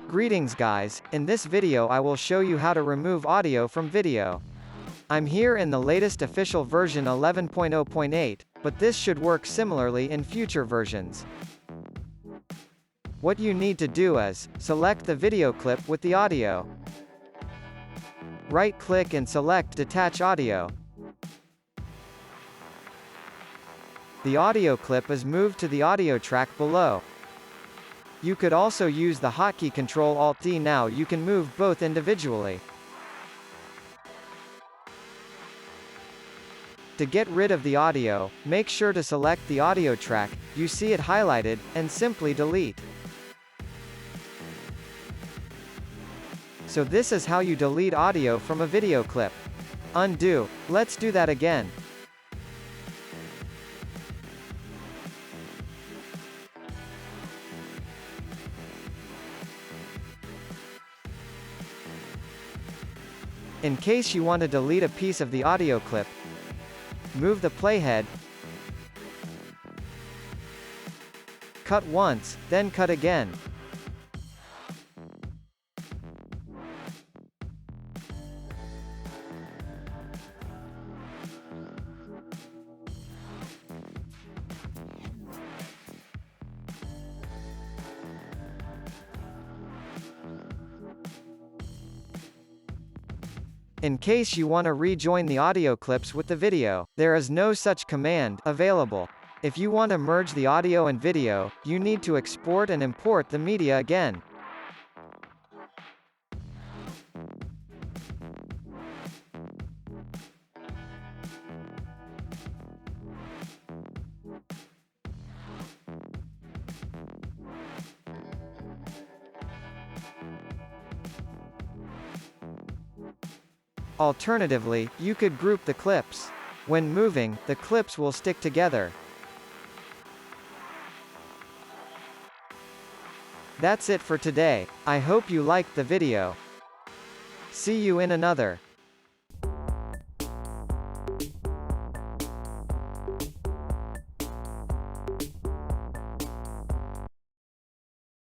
Greetings guys, in this video I will show you how to remove audio from video. I'm here in the latest official version 11.0.8, but this should work similarly in future versions. What you need to do is, select the video clip with the audio. Right-click and select Detach Audio. The audio clip is moved to the audio track below. You could also use the hotkey Ctrl Alt D. Now you can move both individually. To get rid of the audio, make sure to select the audio track, you see it highlighted, and simply delete. So this is how you delete audio from a video clip. Undo. Let's do that again. In case you want to delete a piece of the audio clip, move the playhead, cut once, then cut again. In case you want to rejoin the audio clips with the video, there is no such command available. If you want to merge the audio and video, you need to export and import the media again. Alternatively, you could group the clips. When moving, the clips will stick together. That's it for today. I hope you liked the video. See you in another.